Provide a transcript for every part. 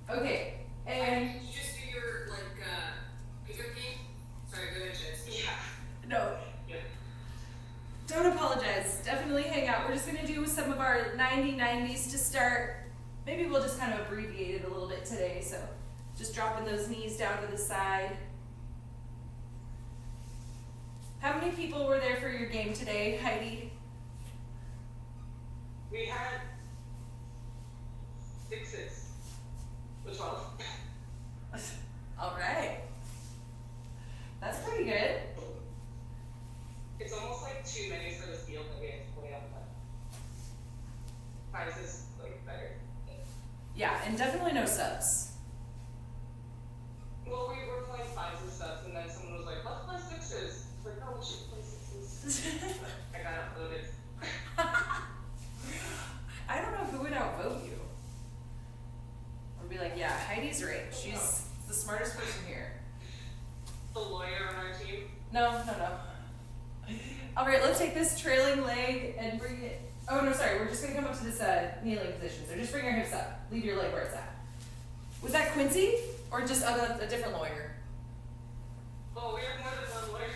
Okay, and did you just do your pickup game? Sorry, go ahead, Jess. Yeah. no, Yeah. don't apologize. Definitely hang out. We're just gonna do some of our 90/90s to start. Maybe we'll just kind of abbreviate it a little bit today. So just dropping those knees down to the side. How many people were there for your game today, Heidi? We had 6s with 12. All right. That's pretty good. It's almost like too many for this field that we have to play up, but 5s is better. Yeah, and definitely no subs. Well, we were playing 5s and stuff, and then someone was like, let's play 6s. It's like, no, we should play 6s. I got outvoted. I don't know who would outvote you. Or be like, yeah, Heidi's right. She's the smartest person here. The lawyer on our team. No. All right, let's take this trailing leg and bring it. Oh, no, sorry. We're just going to come up to this kneeling position. So just bring your hips up. Leave your leg where it's at. Was that Quincy or just a different lawyer? Oh, we have more than one lawyer.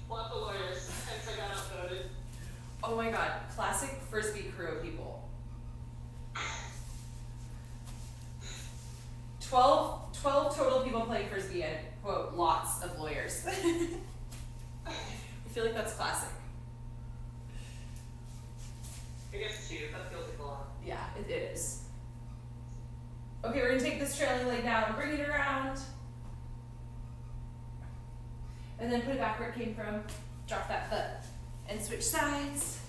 Lots of lawyers, hence I got outvoted. Oh my god, classic Frisbee crew people. 12 total people playing Frisbee and, quote, lots of lawyers. I feel like that's classic. I guess 2, that feels like a lot. Yeah, it is. Okay, we're gonna take this trailing leg down and bring it around. And then put it back where it came from. Drop that foot and switch sides.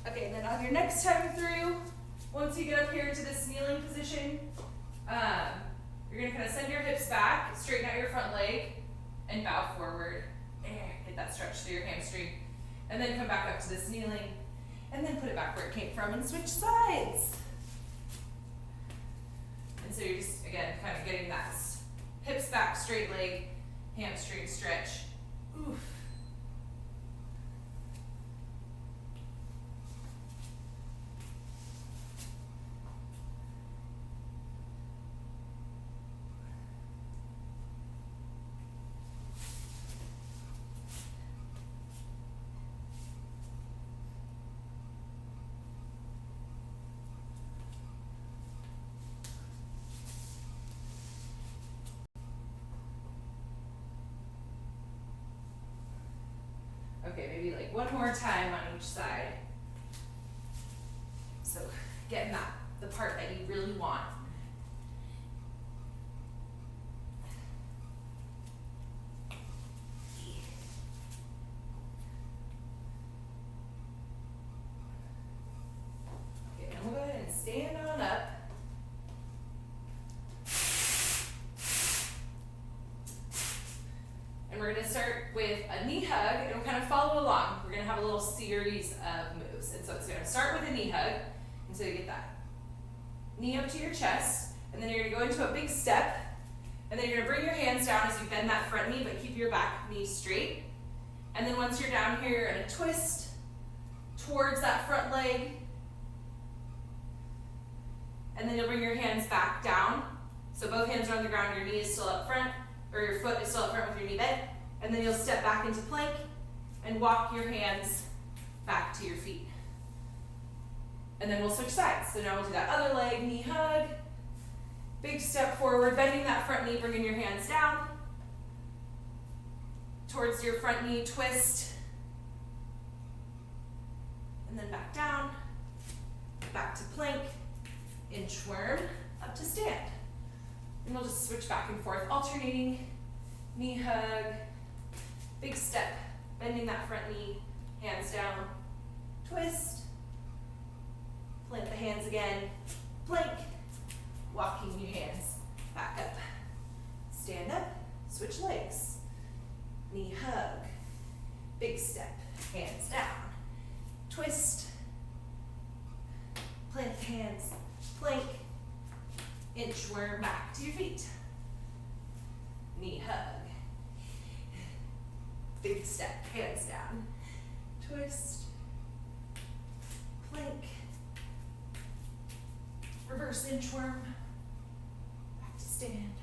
Okay, and then on your next time through, once you get up here into this kneeling position, you're gonna kind of send your hips back, straighten out your front leg, and bow forward. Get that stretch through your hamstring. And then come back up to this kneeling, and then put it back where it came from and switch sides. And so you're just, again, kind of getting that hips back, straight leg, hamstring stretch. Oof. Okay, maybe like one more time on each side. So getting that, the part that you really want. Okay, and we'll go ahead and stand on up. And we're gonna start with a knee hug, and we'll kind of follow along. We're gonna have a little series of moves. And so it's gonna start with a knee hug, and so you get that knee up to your chest, and then you're gonna go into a big step, and then you're gonna bring your hands down as you bend that front knee, but keep your back knee straight. And then once you're down here, you're gonna twist towards that front leg, and then you'll bring your hands back down. So both hands are on the ground, your knee is still up front, or your foot is still up front with your knee bent, and then you'll step back into plank and walk your hands back to your feet. And then we'll switch sides. So now we'll do that other leg, knee hug, big step forward, bending that front knee, bringing your hands down towards your front knee, twist, and then back down, back to plank, inchworm, up to stand. And we'll just switch back and forth, alternating knee hug, big step, bending that front knee, hands down, twist, plant the hands hands again. Plank. Walking your hands back up. Stand up, switch legs. Knee hug. Big step, hands down. Twist. Plant the hands, plank. Inchworm back to your feet. Knee hug. Big step, hands down. Twist. Plank. Reverse inchworm. Back to stand.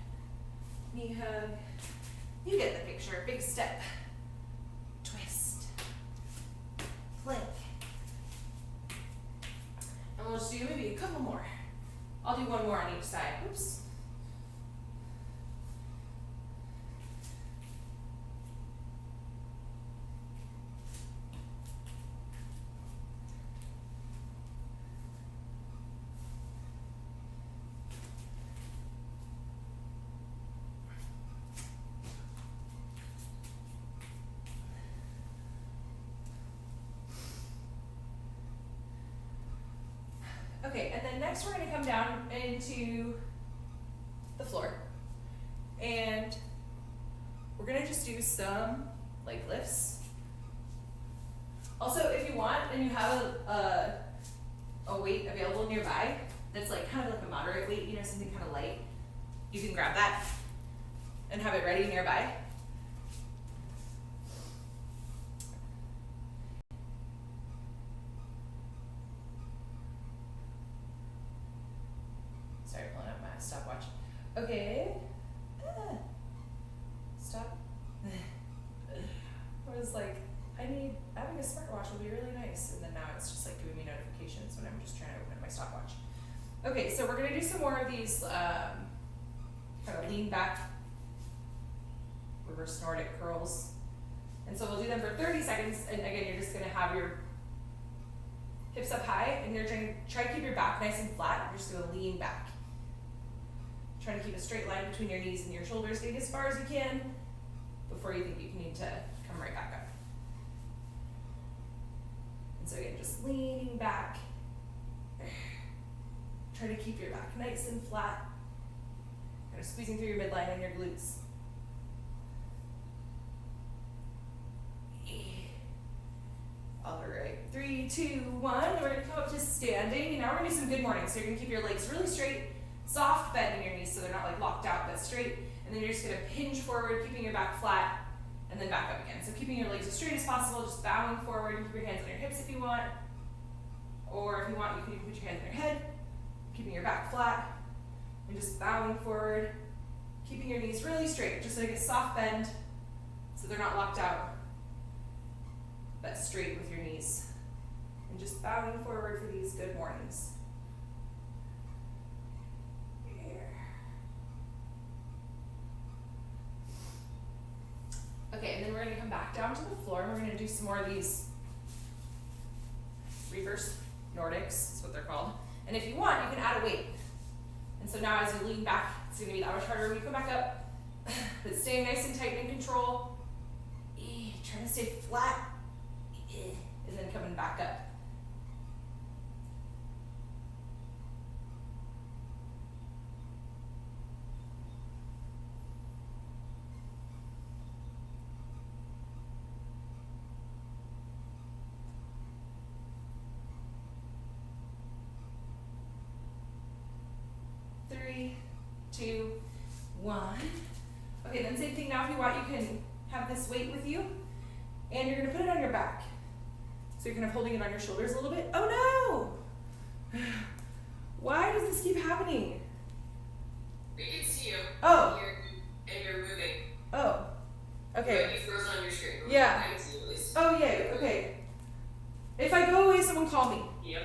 Knee hug. You get the picture. Big step. Twist. Plank. And we'll just do maybe a couple more. I'll do one more on each side. Oops. Okay, and then next we're going to come down into the floor, and we're going to just do some leg lifts. Also, if you want and you have a weight available nearby that's like kind of like a moderate weight, you know, something kind of light, you can grab that and have it ready nearby. Sorry, pulling up my stopwatch. Okay. Stop. I was like, having a smartwatch will be really nice, and then now it's just like giving me notifications when I'm just trying to open my stopwatch. Okay, so we're gonna do some more of these kind of lean back, reverse Nordic curls. And so we'll do them for 30 seconds, and again, you're just gonna have your hips up high, and you're try to keep your back nice and flat. You're just gonna lean back. Trying to keep a straight line between your knees and your shoulders, getting as far as you can before you think you need to come right back up. And so again, just leaning back. Try to keep your back nice and flat. Kind of squeezing through your midline and your glutes. All right, 3, 2, 1. We're gonna come up to standing. And now we're gonna do some good morning. So you're gonna keep your legs really straight, soft bend in your knees so they're not like locked out, but straight. And then you're just gonna hinge forward, keeping your back flat, and then back up again. So keeping your legs as straight as possible, just bowing forward. Keep your hands on your hips if you want. Or if you want, you can even put your hands on your head, keeping your back flat, and just bowing forward, keeping your knees really straight, just like a soft bend, so they're not locked out, but straight with your knees. And just bowing forward for these good mornings. Okay, and then we're going to come back down to the floor, and we're going to do some more of these reverse Nordics, is what they're called. And if you want, you can add a weight. And so now as you lean back, it's going to be that much harder when you come back up. But staying nice and tight and in control. Trying to stay flat. And then coming back up. Three, 2, 1. Okay, then same thing now. If you want, you can have this weight with you, and you're going to put it on your back. So you're kind of holding it on your shoulders a little bit. Oh no! Why does this keep happening? We can see you. Oh. And you're moving. Oh. Okay. You froze on your screen. Yeah. I can see you at least. Oh yay. Okay. If I go away, someone call me. Yep.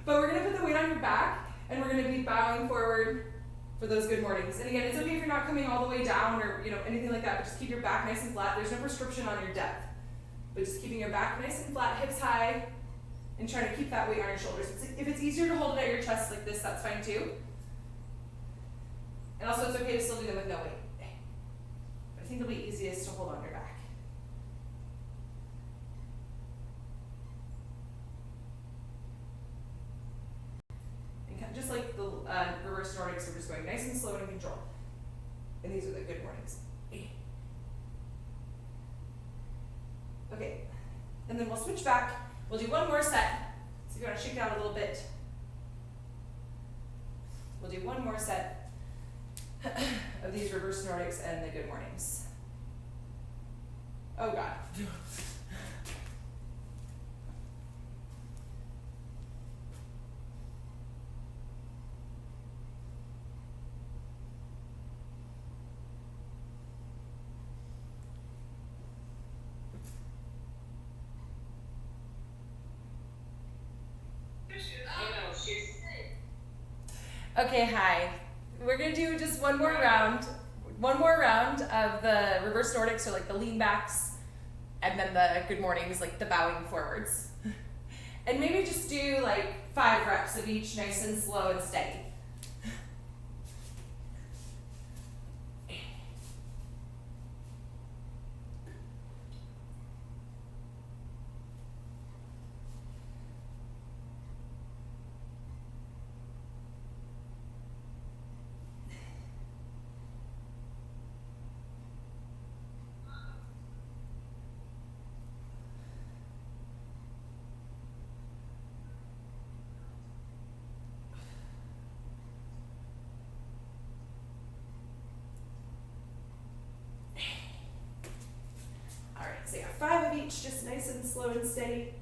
But we're going to put the weight on your back, and we're going to be bowing forward for those good mornings. And again, it's okay if you're not coming all the way down or anything like that, but just keep your back nice and flat. There's no restriction on your depth, but just keeping your back nice and flat, hips high, and trying to keep that weight on your shoulders. If it's easier to hold it at your chest like this, that's fine too. And also, it's okay to still do them with no weight. But I think it'll be easiest to hold on your back. going nice and slow and in control. And these are the good mornings. Okay, and then we'll switch back. We'll do one more set. So if you want to shake it out a little bit, we'll do one more set of these reverse Nordics and the good mornings. Oh God. Okay, hi. We're gonna do just one more round of the reverse Nordics, so like the lean backs, and then the good mornings, like the bowing forwards. And maybe just do like 5 reps of each, nice and slow and steady. So yeah, 5 of each, just nice and slow and steady.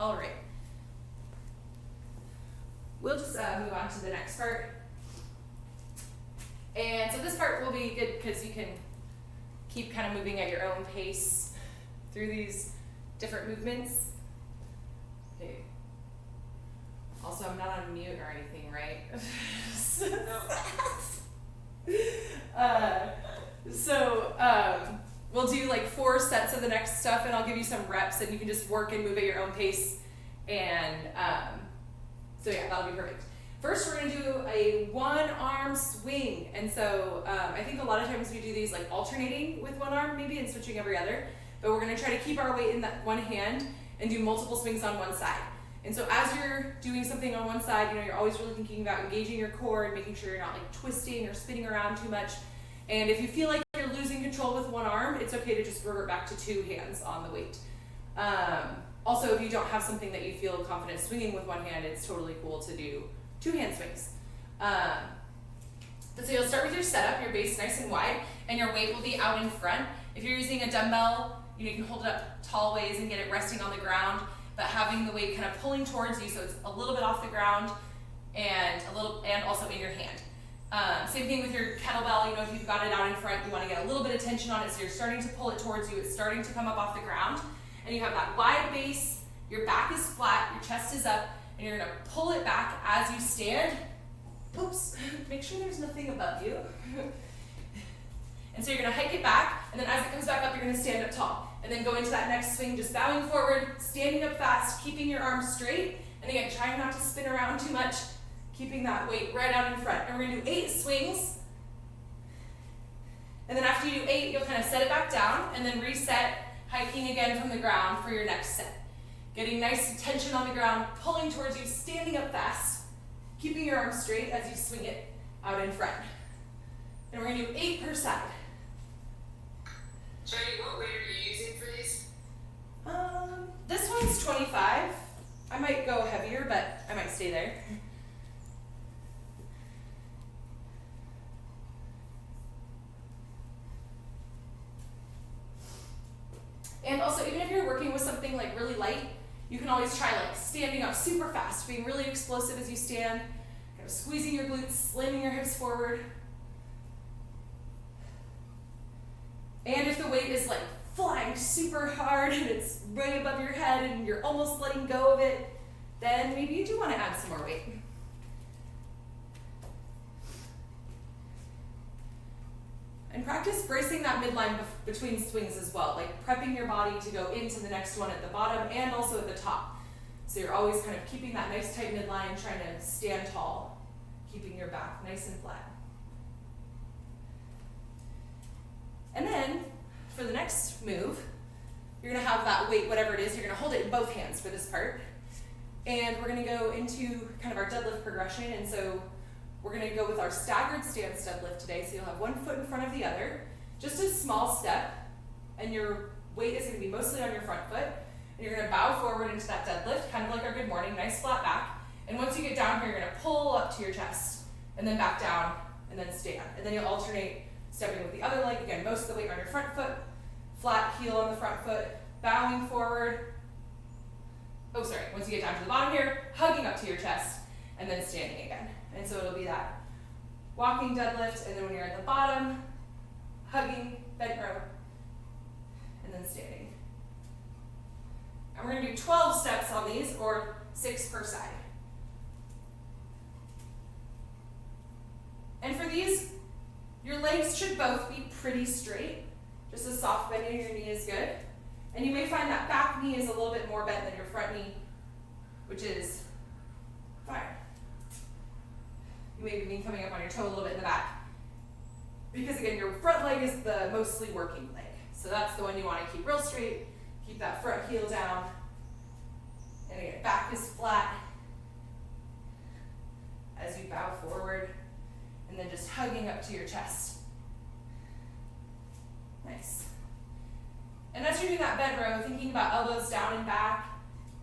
All right. We'll just move on to the next part. And so this part will be good because you can keep kind of moving at your own pace through these different movements. Okay. Also, I'm not on mute or anything, right? We'll do like 4 sets of the next stuff, and I'll give you some reps, and you can just work and move at your own pace. And so yeah, that'll be perfect. First, we're gonna do a 1-arm swing. And so I think a lot of times we do these like alternating with 1 arm maybe and switching every other, but we're gonna try to keep our weight in that one hand and do multiple swings on one side. And so as you're doing something on one side, you know, you're always really thinking about engaging your core and making sure you're not like twisting or spinning around too much. And if you feel like you're losing control with 1 arm, it's okay to just revert back to 2 hands on the weight. Also, if you don't have something that you feel confident swinging with 1 hand, it's totally cool to do 2-hand swings. But so you'll start with your setup, your base nice and wide, and your weight will be out in front. If you're using a dumbbell, you can hold it up tall ways and get it resting on the ground, but having the weight kind of pulling towards you so it's a little bit off the ground and also in your hand. Same thing with your kettlebell. You know, if you've got it out in front, you want to get a little bit of tension on it, so you're starting to pull it towards you. It's starting to come up off the ground, and you have that wide base. Your back is flat, your chest is up, and you're gonna pull it back as you stand. Oops, make sure there's nothing above you. And so you're gonna hike it back, and then as it comes back up, you're gonna stand up tall. And then go into that next swing, just bowing forward, standing up fast, keeping your arms straight. And again, trying not to spin around too much, keeping that weight right out in front. And we're gonna do 8 swings. And then after you do 8, you'll kind of set it back down, and then reset, hiking again from the ground for your next set. Getting nice tension on the ground, pulling towards you, standing up fast, keeping your arms straight as you swing it out in front. And we're gonna do 8 per side. Chardy, what weight are you using for these? This one's 25. I might go heavier, but I might stay there. And also, even if you're working with something like really light, you can always try like standing up super fast, being really explosive as you stand, kind of squeezing your glutes, slamming your hips forward. And if the weight is like flying super hard and it's right above your head and you're almost letting go of it, then maybe you do want to add some more weight. And And practice bracing that midline between swings as well, like prepping your body to go into the next one at the bottom and also at the top. So you're always kind of keeping that nice tight midline, trying to stand tall, keeping your back nice and flat. And then for the next move, you're gonna have that weight, whatever it is, you're gonna hold it in both hands for this part. And we're gonna go into kind of our deadlift progression. And so we're gonna go with our staggered stance deadlift today. So you'll have one foot in front of the other, just a small step, and your weight is gonna be mostly on your front foot. And you're gonna bow forward into that deadlift, kind of like our good morning, nice flat back. And once you get down here, you're gonna pull up to your chest, and then back down, and then stand. And then you'll alternate stepping with the other leg. Again, most of the weight on your front foot, flat heel on the front foot, bowing forward. Oh, sorry, once you get down to the bottom here, hugging up to your chest, and then standing again. And so it'll be that walking deadlift, and then when you're at the bottom, hugging, bent row, and then standing. And we're gonna do 12 steps on these, or 6 per side. And for these, your legs should both be pretty straight. Just a soft bend in your knee is good. And you may find that back knee is a little bit more bent than your front knee, which is fine. You may be coming up on your toe a little bit in the back. Because again, your front leg is the mostly working leg. So that's the one you want to keep real straight. Keep that front heel down. And again, back is flat as you bow forward. And then just hugging up to your chest. Nice. And as you're doing that bent row, thinking about elbows down and back,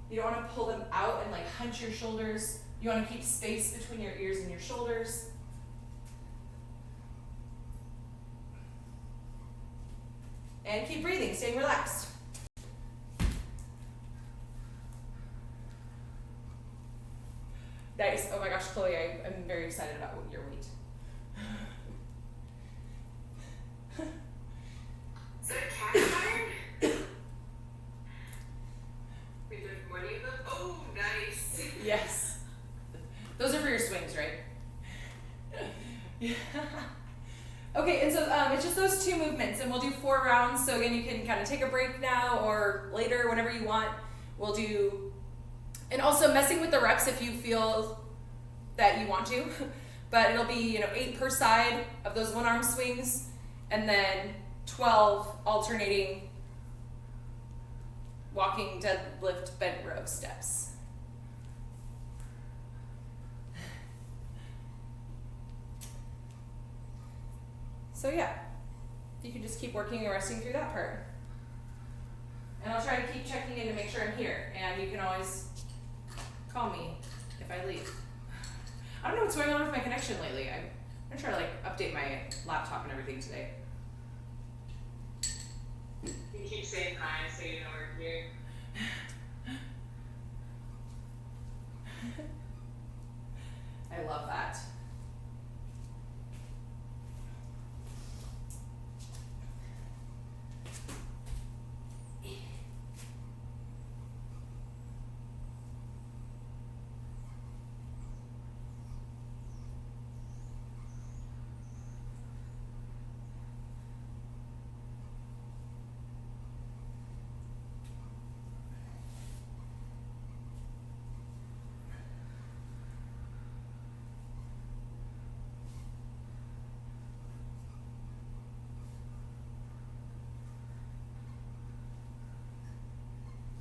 you don't want to pull them out and like hunch your shoulders. You want to keep space between your ears and your shoulders. And keep breathing, staying relaxed. Nice. Oh my gosh, Chloe, I'm very excited about your weight. Is that a cast iron? Wait, there's more of them? Oh, nice. Yes. Those are for your swings, right? Yeah. Okay, and so it's just those 2 movements, and we'll do 4 rounds. So again, you can kind of take a break now or later, whenever you want. We'll do, and also messing with the reps if you feel that you want to. But it'll be 8 per side of those 1-arm swings, and then 12 alternating walking, deadlift, bent row steps. So yeah, you can just keep working and resting through that part. And I'll try to keep checking in to make sure I'm here. And you can always call me if I leave. I don't know what's going on with my connection lately. I'm gonna try to update my laptop and everything today. You keep saying hi so you know we're here. I love that.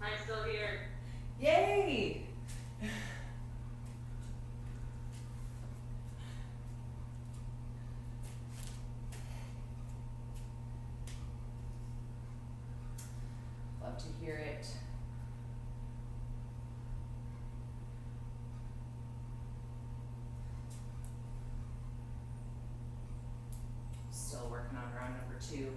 I'm still here. Yay! Love to hear it. Still working on round number 2.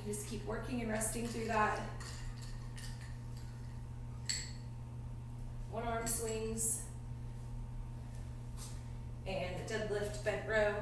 can just keep working and resting through that. One arm swings. And the deadlift bent row.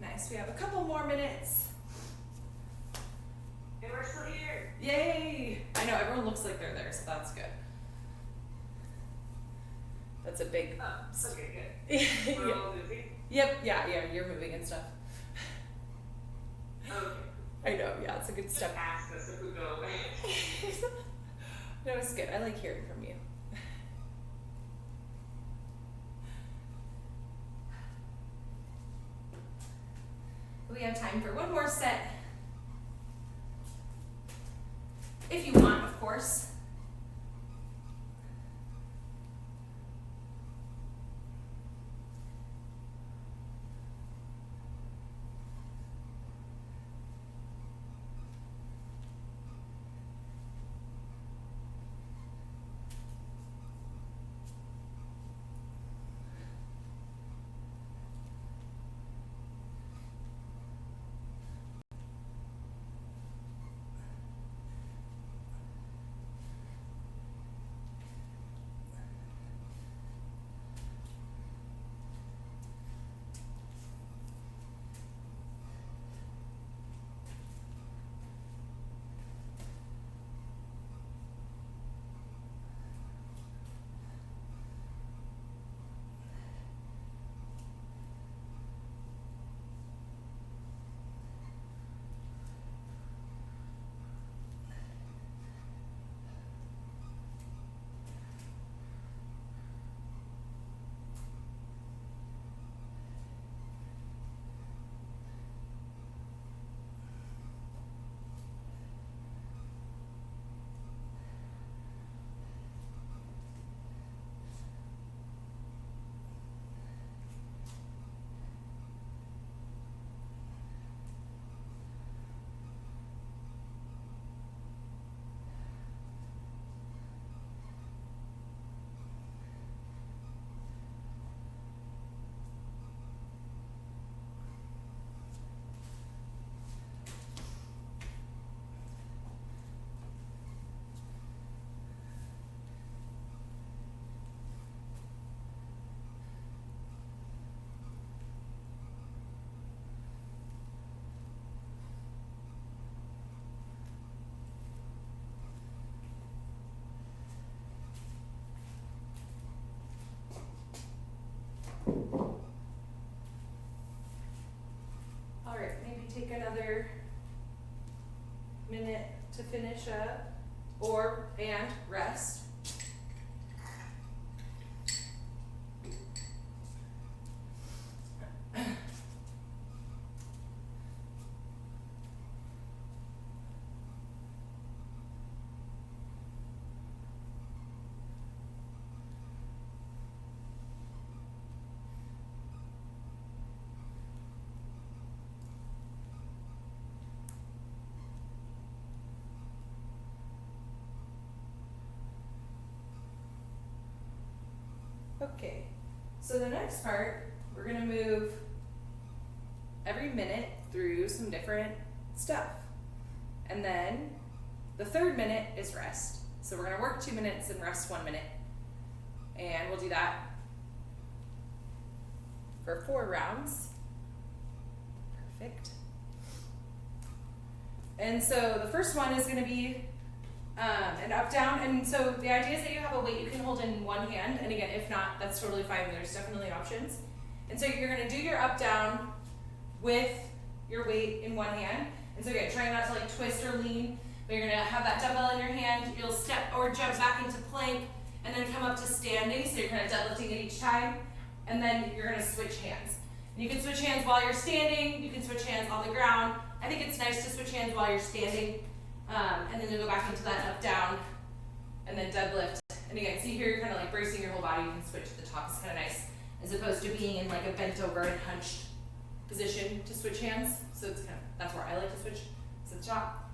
Nice, we have a couple more minutes. And we're still here. Yay! I know, everyone looks like they're there, so that's good. That's a big... Oh, okay, good. We're all moving? Yep, yeah, you're moving and stuff. Okay. I know, yeah, it's a good step. Ask us if we go away. No, it's good. I like hearing from you. We have time for one more set. If you want, of course. All right, maybe take another minute to finish up, and rest. Okay, so the next part, we're gonna move every minute through some different stuff. And then the third minute is rest. So we're gonna work 2 minutes and rest 1 minute. And we'll do that for 4 rounds. Perfect. And so the first one is gonna be an up down, and so the idea is that you have a weight you can hold in one hand, and again, if not, that's totally fine. There's definitely options. And so you're going to do your up down with your weight in one hand. And so again, try not to like twist or lean, but you're going to have that dumbbell in your hand. You'll step or jump back into plank, and then come up to standing. So you're kind of deadlifting it each time, and then you're going to switch hands. And you can switch hands while you're standing. You can switch hands on the ground. I think it's nice to switch hands while you're standing. And then you'll go back into that up, down, and then deadlift. And again, see here, you're kind of like bracing your whole body. You can switch to the top. It's kind of nice, as opposed to being in like a bent over and hunched position to switch hands. So it's kind of, that's where I like to switch to the top.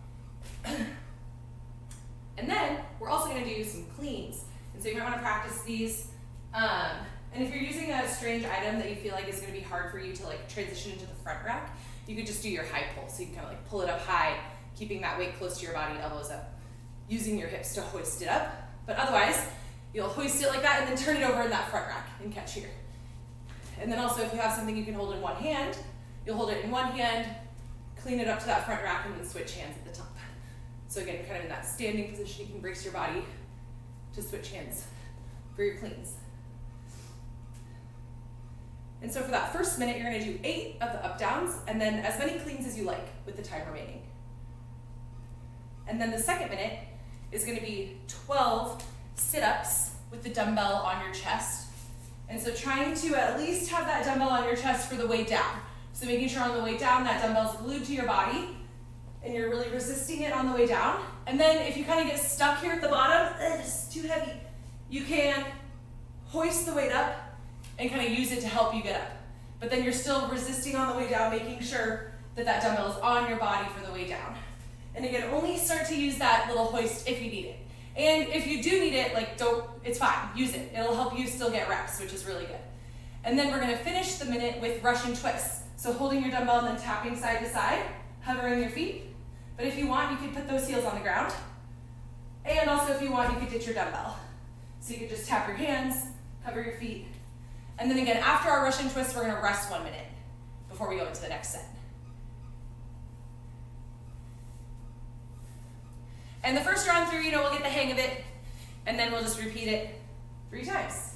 And then we're also going to do some cleans. And so you might want to practice these. And if you're using a strange item that you feel like is going to be hard for you to like transition into the front rack, you could just do your high pull. So you can kind of like pull it up high, keeping that weight close to your body, elbows up, using your hips to hoist it up. But otherwise, you'll hoist it like that and then turn it over in that front rack and catch here. And then also if you have something you can hold in one hand, you'll hold it in one hand, clean it up to that front rack, and then switch hands at the top. So again, kind of in that standing position, you can brace your body to switch hands for your cleans. And so for that first minute, you're gonna do 8 of the up downs, and then as many cleans as you like with the time remaining. And then the second minute is going to be 12 sit-ups with the dumbbell on your chest. And so trying to at least have that dumbbell on your chest for the way down. So making sure on the way down that dumbbell's glued to your body and you're really resisting it on the way down. And then if you kind of get stuck here at the bottom, it's too heavy, you can hoist the weight up and kind of use it to help you get up. But then you're still resisting on the way down, making sure that that dumbbell is on your body for the way down. And again, only start to use that little hoist if you need it. And if you do need it, like it's fine, use it. It'll help you still get reps, which is really good. And then we're gonna finish the minute with Russian twists. So holding your dumbbell and then tapping side to side, hovering your feet. But if you want, you could put those heels on the ground. And also if you want, you could ditch your dumbbell. So you could just tap your hands, cover your feet. And then again, after our Russian twist, we're gonna rest 1 minute before we go into the next set. And the first round through, we'll get the hang of it, and then we'll just repeat it 3 times.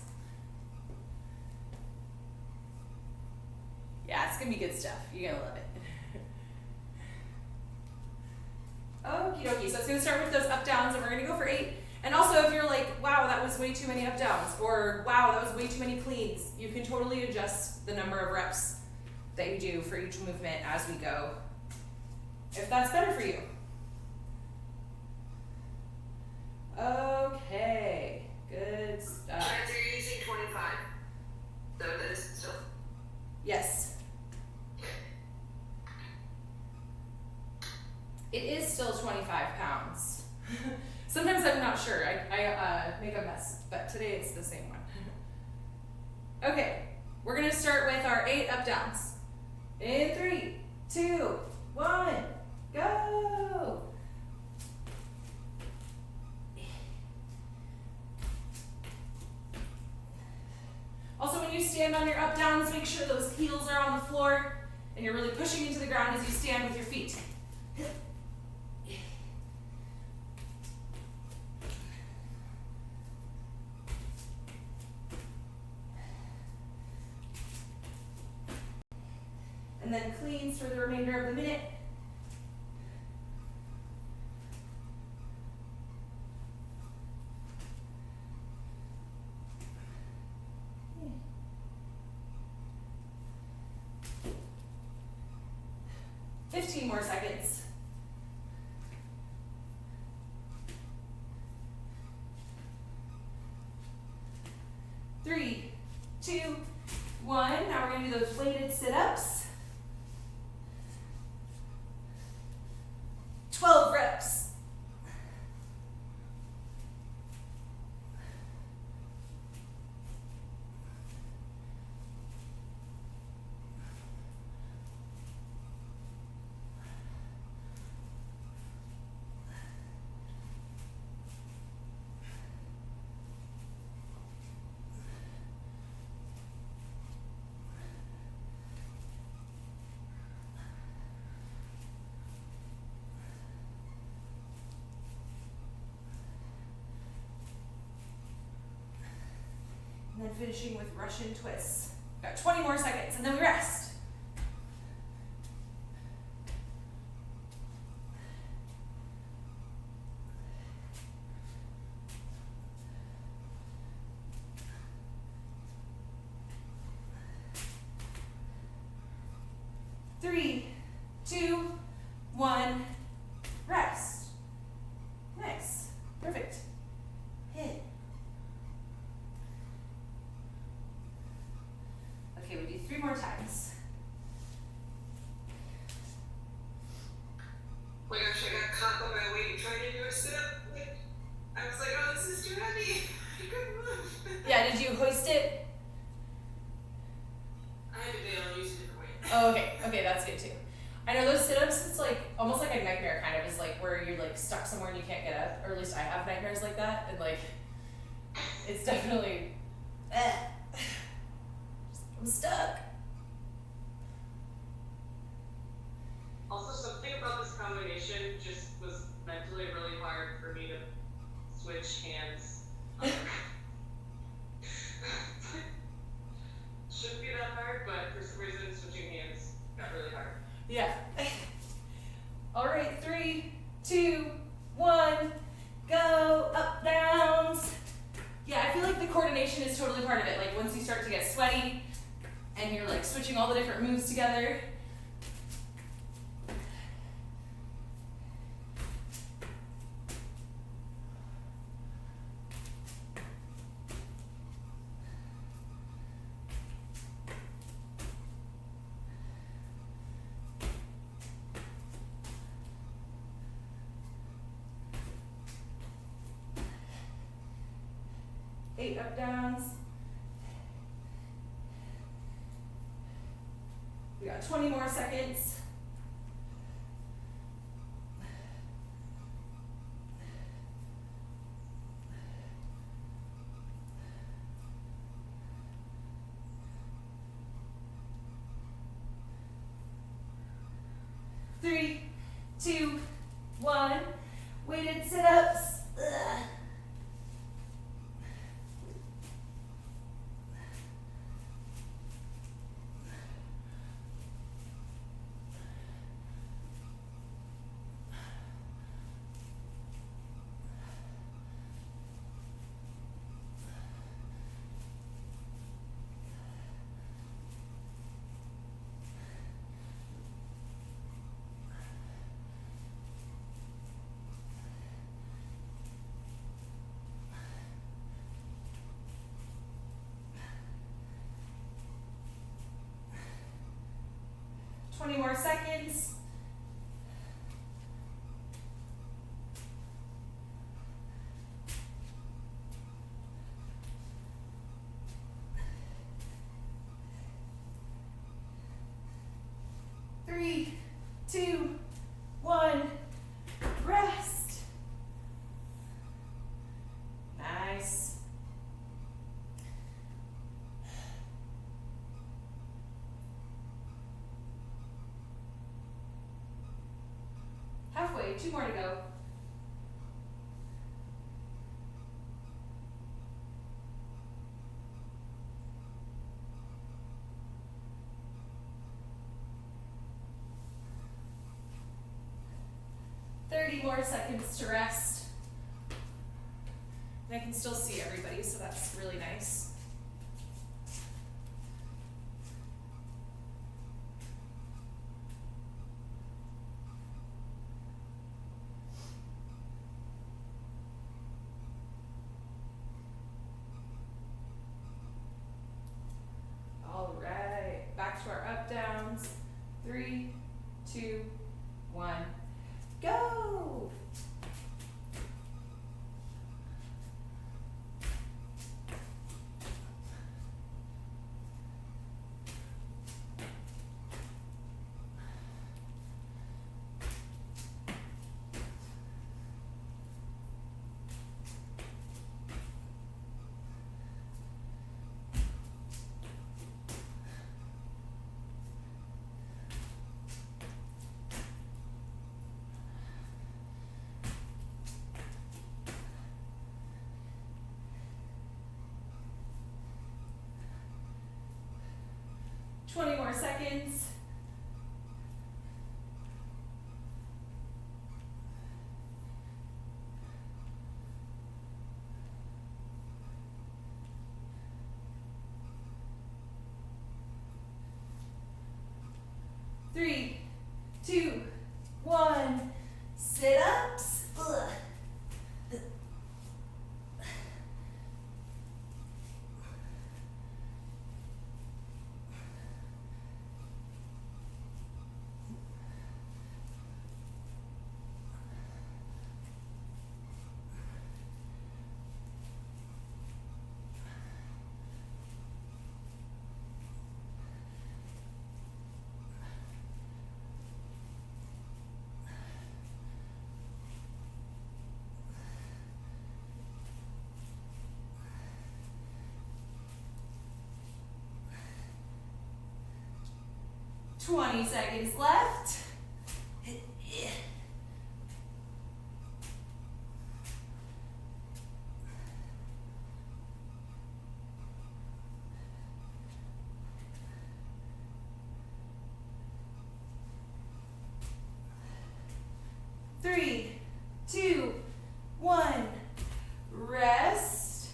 Yeah, it's gonna be good stuff. You're gonna love it. Okie dokie, so it's gonna start with those up downs, and we're gonna go for 8. And also if you're like, wow, that was way too many up downs, or wow, that was way too many cleans, you can totally adjust the number of reps that you do for each movement as we go, if that's better for you. Okay, good stuff. So you're using 25. So that is still. Yes. It is still 25 pounds. Sometimes I'm not sure. I make a mess, but today it's the same one. Okay, we're gonna start with our 8 up downs. In 3, 2, 1, go! Also, when you stand on your up downs, make sure those heels are on the floor and you're really pushing into the ground as you stand with your feet. And then cleans for the remainder of the minute. 15 more seconds. 3, 2, 1. Now we're going to do those weighted sit-ups. 12 reps. And then finishing with Russian twists. Got 20 more seconds, and then we rest. Three, 2, 1, rest. Nice. Perfect. Hit. Okay, we do 3 more times. Oh my gosh, I got caught on my way trying to do a sit-up. I was like, oh, this is too heavy. I couldn't move. Yeah, did you hoist it? I had to bail and use a different weight. Oh, okay. Okay, that's good too. I know those sit-ups, it's like almost like a nightmare kind of. It's like where you're like stuck somewhere and you can't get up. Or at least I have nightmares like that. And like, it's definitely, I'm stuck. Also, something about this combination just was mentally really hard for me to switch hands. Shouldn't be that hard, but for some reason switching hands got really hard. Yeah. All right, 3, 2, 1, go, up, downs. Yeah, I feel like the coordination is totally part of it. Like once you start to get sweaty and you're like switching all the different moves together. Eight up downs. We got 20 more seconds. Three, 2, 1. Weighted sit-ups. Ugh. Twenty more seconds. Three, 2, 1, rest. Nice. Halfway, 2 more to go. More seconds to rest. And I can still see everybody, so that's really nice. up downs. 3, 2, 1, go! Twenty more seconds. Three, 2, 1. Sit-ups. Ugh. 20 seconds left. 3, 2, 1. Rest.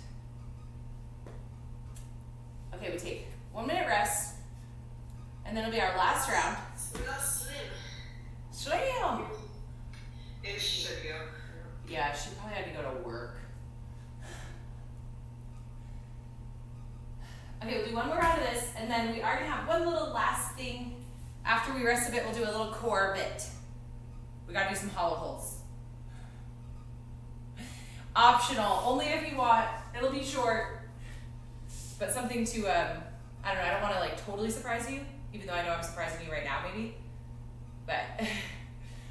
Okay, we take 1 minute rest, and then it'll be our last round. Slam. Maybe she should go. Yeah, she probably had to go to work. Okay, we'll do one more round of this, and then we are gonna have one little last thing. After we rest a bit, we'll do a little core bit. We gotta do some hollow holds. Optional, only if you want. It'll be short, but something to, I don't know, I don't wanna like totally surprise you, even though I know I'm surprising you right now maybe, but.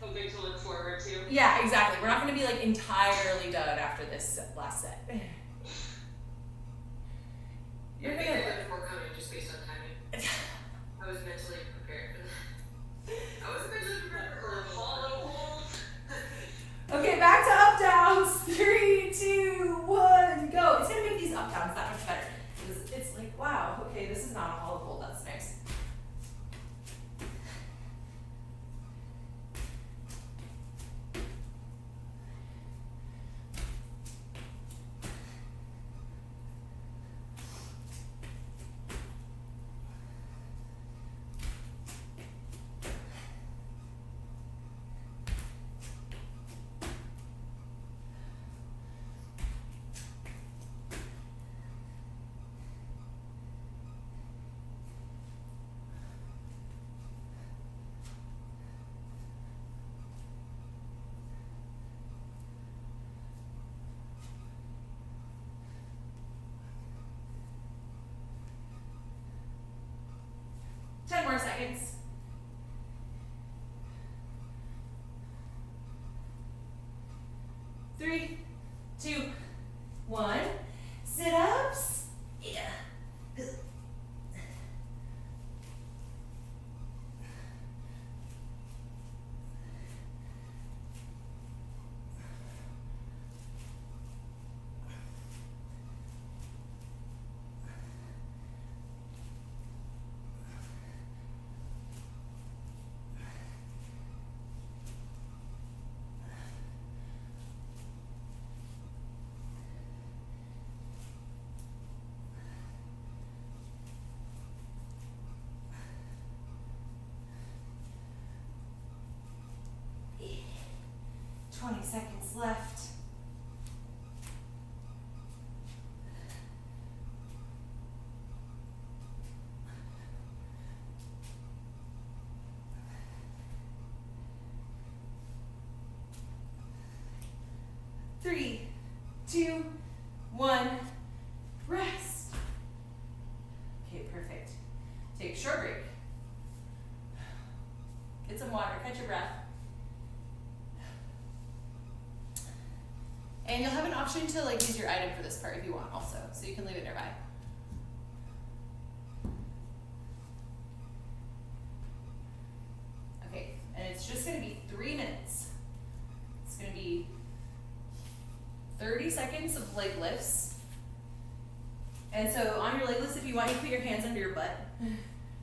Something to look forward to. Yeah, exactly. We're not gonna be like entirely done after this last set. You're I gonna. think I had more coming just based on timing. I was mentally prepared for that. I was mentally prepared for a hollow hold. Okay, back to up downs. 3, 2, 1, go. It's gonna make these up downs that much better. It's like, wow, okay, this is not a hollow hold, that's nice. More seconds. 3, 2, 1. Sit-ups. Yeah. Yeah. 20 seconds left. 2, 1, rest. Okay, perfect. Take a short break. Get some water, catch your breath. And you'll have an option to like use your item for this part if you want also, so you can leave it nearby. Okay, and it's just gonna be 3 minutes. It's gonna be 30 seconds of leg lifts. And so on your leg lifts, if you want, you put your hands under your butt,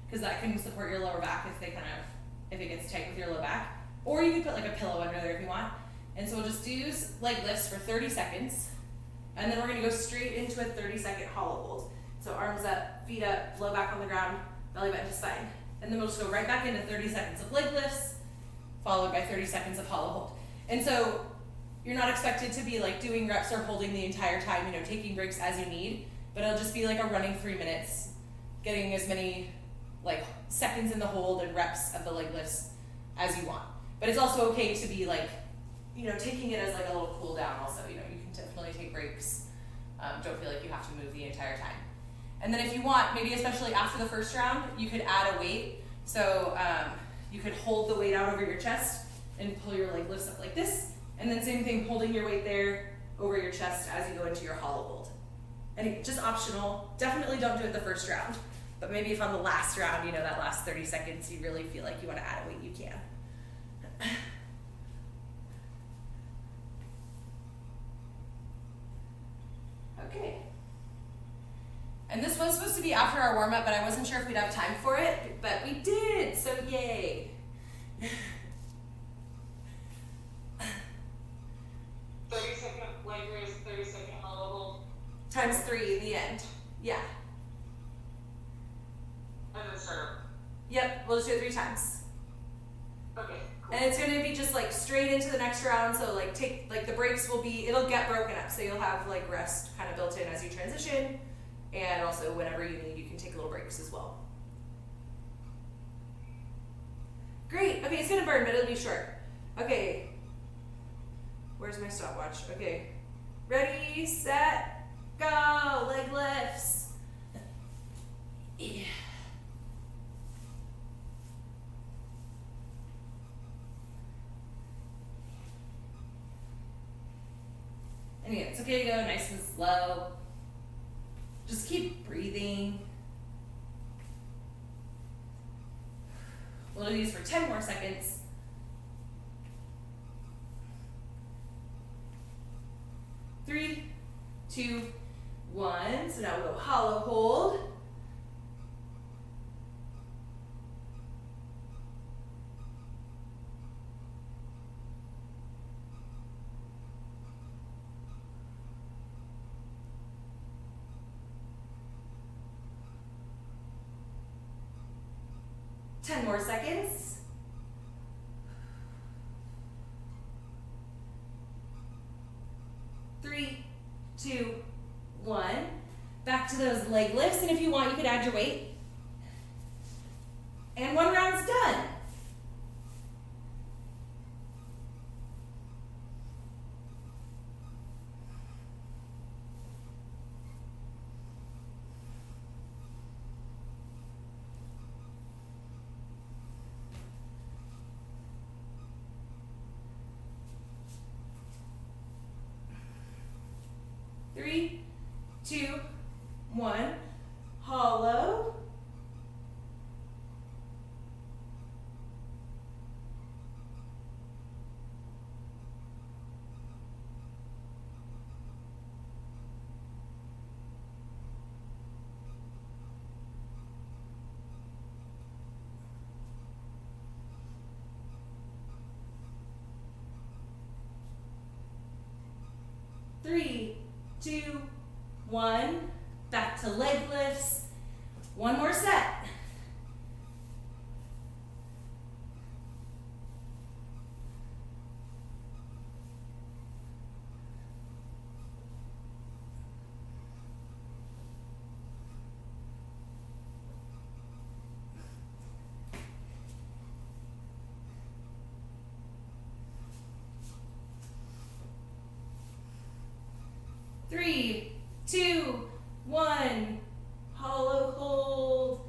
because that can support your lower back if it gets tight with your low back. Or you can put like a pillow under there if you want. And so we'll just do leg lifts for 30 seconds. And then we're gonna go straight into a 30-second hollow hold. So arms up, feet up, low back on the ground, belly button to spine. And then we'll just go right back into 30 seconds of leg lifts, followed by 30 seconds of hollow hold. And so you're not expected to be like doing reps or holding the entire time, you know, taking breaks as you need, but it'll just be like a running 3 minutes, getting as many like seconds in the hold and reps of the leg lifts as you want. But it's also okay to be like, you know, taking it as like a little cool down also, you know, you can definitely take breaks. Don't feel like you have to move the entire time. And then if you want, maybe especially after the first round, you could add a weight. So you could hold the weight out over your chest and pull your leg lifts up like this. And then same thing, holding your weight there over your chest as you go into your hollow hold. And it's just optional. Definitely don't do it the first round. But maybe if on the last round, you know, that last 30 seconds, you really feel like you want to add a weight, you can. Okay. And this was supposed to be after our warm-up, but I wasn't sure if we'd have time for it, but we did, so yay. 30-second leg raise, 30-second hollow hold. Times 3 in the end. Yeah. And then start over. Yep, we'll just do it 3 times. Okay, cool. And it's gonna be just like straight into the next round, so like the breaks will be, it'll get broken up, so you'll have like rest kind of built in as you transition, and also whenever you need, you can take little breaks as well. Great, okay, it's gonna burn, but it'll be short. Okay, where's my stopwatch? Okay, ready, set, go, leg lifts. Yeah. And again, it's okay to go nice and slow. Just keep breathing. We'll do these for 10 more seconds. 3, 2, 1. So now we'll go hollow hold. Ten more seconds. 3, 2, 1. Back to those leg lifts, and if you want, you could add your weight. And 1 round's done. Three, 2, 1, hollow. Three, 2, 1, back to leg lifts. 1 more set. 3, 2, 1. Hollow hold.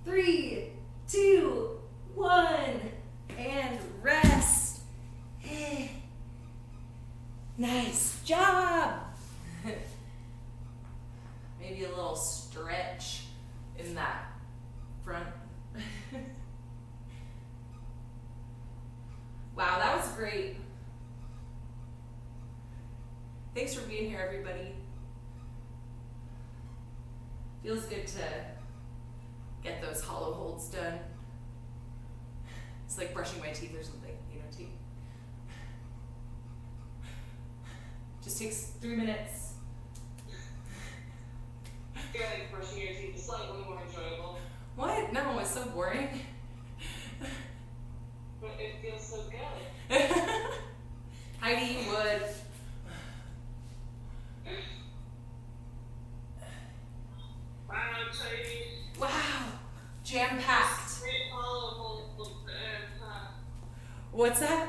3, 2, 1, and rest. Nice job. Maybe a little stretch in that front. Wow, that was great. Thanks for being here, everybody. Feels good to get those hollow holds done. It's like brushing my teeth or something, you know, teeth. Just takes 3 minutes. I feel like brushing your teeth is slightly more enjoyable. What? No, it's so boring. But it feels so good. Heidi would. Wow, Chardy. Wow, jam-packed. Great follow. What's that?